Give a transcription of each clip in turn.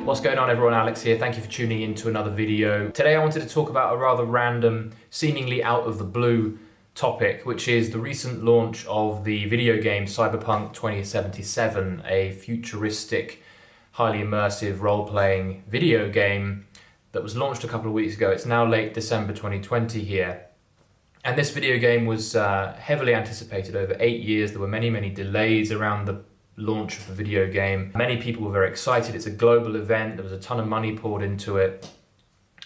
What's going on everyone, Alex here. Thank you for tuning in to another video. Today I wanted to talk about a rather random, seemingly out of the blue topic, which is the recent launch of the video game CyberPunk 2077, a futuristic, highly immersive role-playing video game that was launched a couple of weeks ago. It's now late December 2020 here. And this video game was heavily anticipated over 8 years. There were many delays around the launch of the video game. Many people were very excited. It's a global event. There was a ton of money poured into it.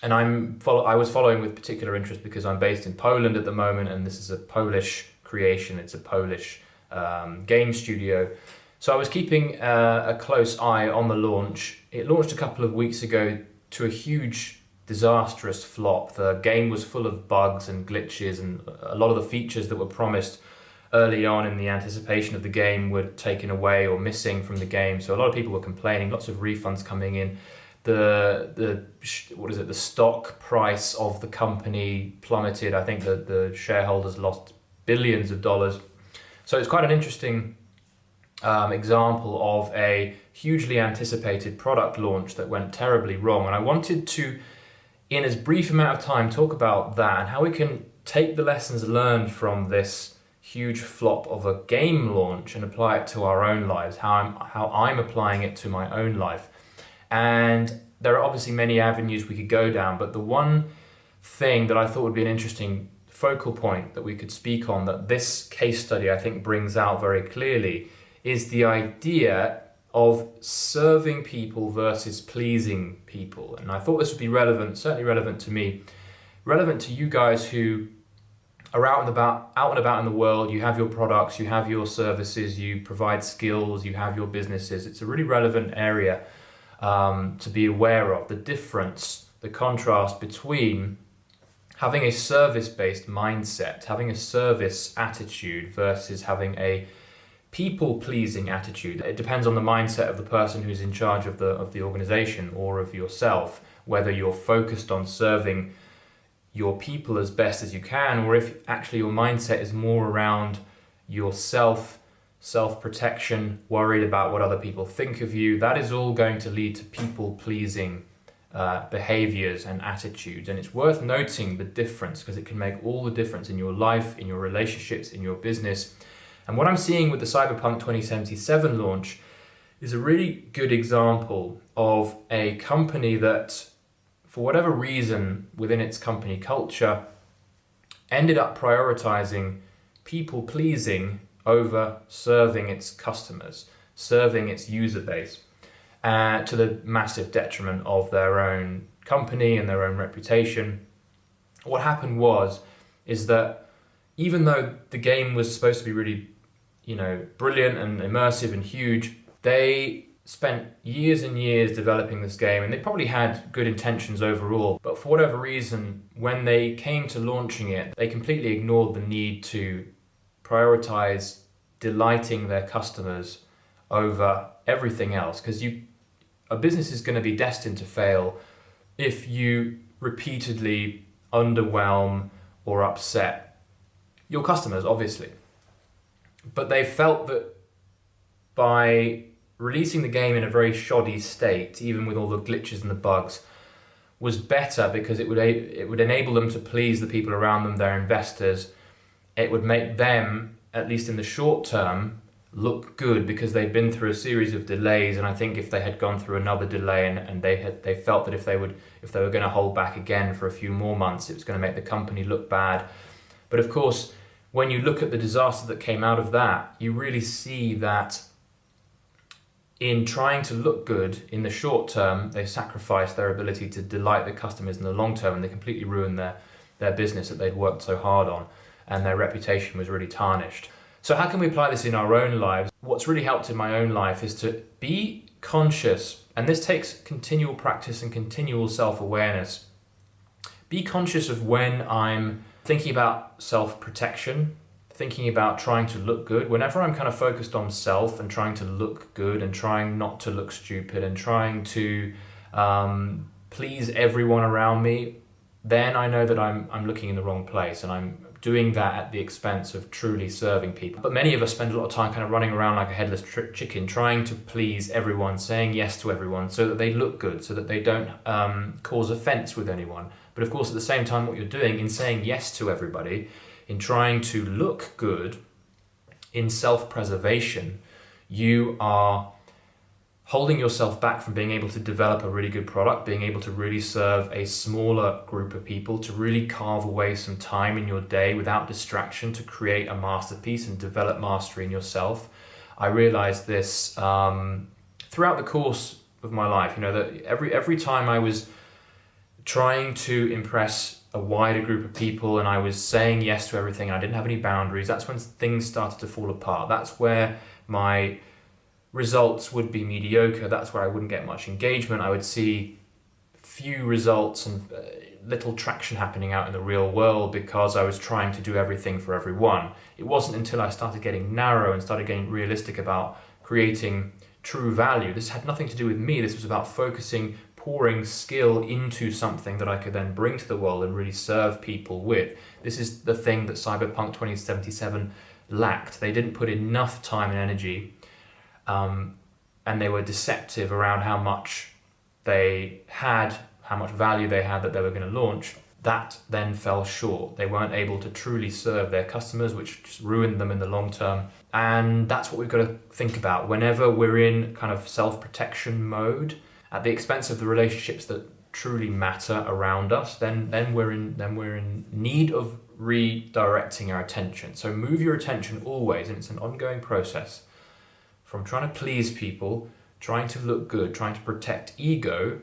And I was following with particular interest because I'm based in Poland at the moment, and this is a Polish creation. It's a Polish game studio. So I was keeping a close eye on the launch. It launched a couple of weeks ago to a huge, disastrous flop. The game was full of bugs and glitches, and a lot of the features that were promised early on in the anticipation of the game were taken away or missing from the game. So a lot of people were complaining, lots of refunds coming in. The stock price of the company plummeted. I think that the shareholders lost billions of dollars. So it's quite an interesting example of a hugely anticipated product launch that went terribly wrong. And I wanted to, in as brief amount of time, talk about that and how we can take the lessons learned from this huge flop of a game launch and apply it to our own lives, how I'm applying it to my own life. And there are obviously many avenues we could go down, but the one thing that I thought would be an interesting focal point that we could speak on, that this case study I think brings out very clearly, is the idea of serving people versus pleasing people. And I thought this would be relevant, certainly relevant to me, relevant to you guys who are out and about in the world. You have your products, you have your services, you provide skills, you have your businesses. It's a really relevant area to be aware of, the difference, the contrast between having a service-based mindset, having a service attitude versus having a people-pleasing attitude. It depends on the mindset of the person who's in charge of the organization or of yourself, whether you're focused on serving your people as best as you can, or if actually your mindset is more around yourself, self-protection, worried about what other people think of you. That is all going to lead to people-pleasing behaviors and attitudes. And it's worth noting the difference, because it can make all the difference in your life, in your relationships, in your business. And what I'm seeing with the CyberPunk 2077 launch is a really good example of a company that, for whatever reason within its company culture, ended up prioritizing people-pleasing over serving its customers, serving its user base, to the massive detriment of their own company and their own reputation. What happened is that even though the game was supposed to be really, brilliant and immersive and huge, they spent years and years developing this game, and they probably had good intentions overall, but for whatever reason, when they came to launching it, they completely ignored the need to prioritize delighting their customers over everything else, because a business is going to be destined to fail if you repeatedly underwhelm or upset your customers, obviously. But they felt that by releasing the game in a very shoddy state, even with all the glitches and the bugs, was better because it would enable them to please the people around them, their investors. It would make them, at least in the short term, look good because they've been through a series of delays. And I think if they had gone through another delay and they felt that if they were going to hold back again for a few more months, it was going to make the company look bad. But of course, when you look at the disaster that came out of that, you really see that in trying to look good in the short term, they sacrificed their ability to delight the customers in the long term, and they completely ruined their business that they'd worked so hard on, and their reputation was really tarnished. So how can we apply this in our own lives? What's really helped in my own life is to be conscious, and this takes continual practice and continual self-awareness. Be conscious of when I'm thinking about self-protection, thinking about trying to look good. Whenever I'm kind of focused on self and trying to look good and trying not to look stupid and trying to please everyone around me, then I know that I'm looking in the wrong place, and I'm doing that at the expense of truly serving people. But many of us spend a lot of time kind of running around like a headless chicken, trying to please everyone, saying yes to everyone so that they look good, so that they don't cause offense with anyone. But of course, at the same time, what you're doing in saying yes to everybody, in trying to look good, in self-preservation, you are holding yourself back from being able to develop a really good product, being able to really serve a smaller group of people, to really carve away some time in your day without distraction to create a masterpiece and develop mastery in yourself. I realized this throughout the course of my life, that every time I was trying to impress a wider group of people and I was saying yes to everything, I didn't have any boundaries, that's when things started to fall apart. That's where my results would be mediocre. That's where I wouldn't get much engagement. I would see few results and little traction happening out in the real world because I was trying to do everything for everyone. It wasn't until I started getting narrow and started getting realistic about creating true value. This had nothing to do with me. This was about focusing, pouring skill into something that I could then bring to the world and really serve people with. This is the thing that CyberPunk 2077 lacked. They didn't put enough time and energy, and they were deceptive around how much they had, how much value they had that they were going to launch. That then fell short. They weren't able to truly serve their customers, which just ruined them in the long term. And that's what we've got to think about whenever we're in kind of self-protection mode at the expense of the relationships that truly matter around us. Then we're in need of redirecting our attention. So move your attention always, and it's an ongoing process, from trying to please people, trying to look good, trying to protect ego,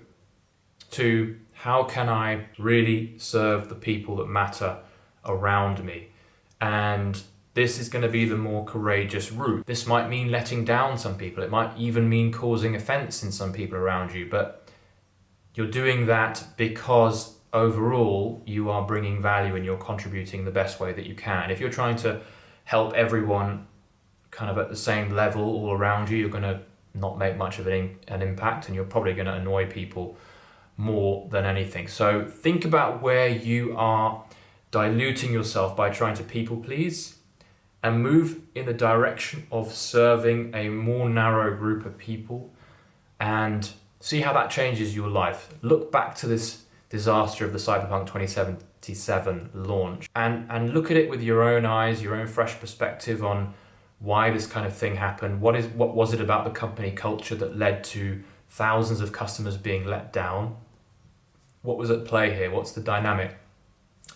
to how can I really serve the people that matter around me? And this is going to be the more courageous route. This might mean letting down some people. It might even mean causing offense in some people around you, but you're doing that because overall you are bringing value and you're contributing the best way that you can. If you're trying to help everyone kind of at the same level all around you, you're going to not make much of an impact, and you're probably going to annoy people more than anything. So think about where you are diluting yourself by trying to people please, and move in the direction of serving a more narrow group of people, and see how that changes your life. Look back to this disaster of the CyberPunk 2077 launch and look at it with your own eyes, your own fresh perspective on why this kind of thing happened. What was it about the company culture that led to thousands of customers being let down? What was at play here? What's the dynamic?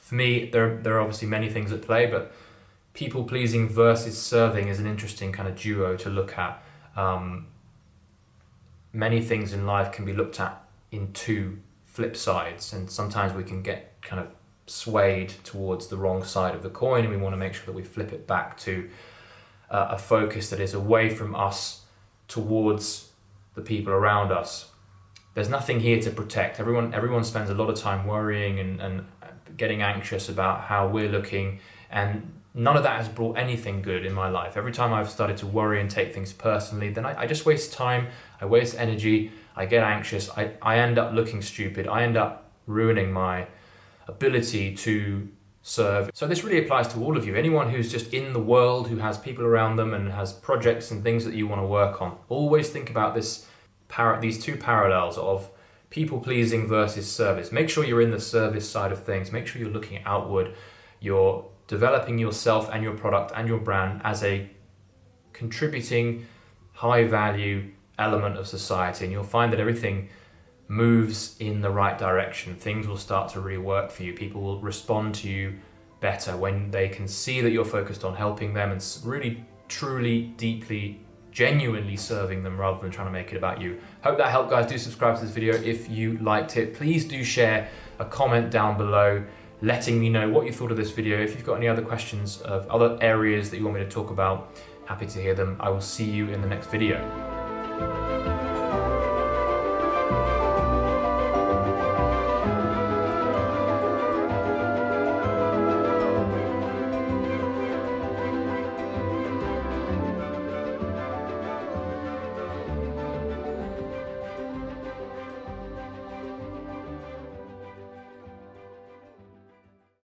For me, there are obviously many things at play, but people pleasing versus serving is an interesting kind of duo to look at. Many things in life can be looked at in two flip sides, and sometimes we can get kind of swayed towards the wrong side of the coin, and we want to make sure that we flip it back to a focus that is away from us towards the people around us. There's nothing here to protect. Everyone spends a lot of time worrying and getting anxious about how we're looking, and none of that has brought anything good in my life. Every time I've started to worry and take things personally, then I just waste time, I waste energy, I get anxious, I end up looking stupid, I end up ruining my ability to serve. So this really applies to all of you. Anyone who's just in the world, who has people around them and has projects and things that you want to work on. Always think about these two parallels of people pleasing versus service. Make sure you're in the service side of things. Make sure you're looking outward. You're developing yourself and your product and your brand as a contributing high value element of society, and you'll find that everything moves in the right direction. Things will start to really work for you. People will respond to you better when they can see that you're focused on helping them and really, truly, deeply, genuinely serving them rather than trying to make it about you. Hope that helped, guys. Do subscribe to this video if you liked it. Please do share a comment down below letting me know what you thought of this video. If you've got any other questions of other areas that you want me to talk about, happy to hear them. I will see you in the next video.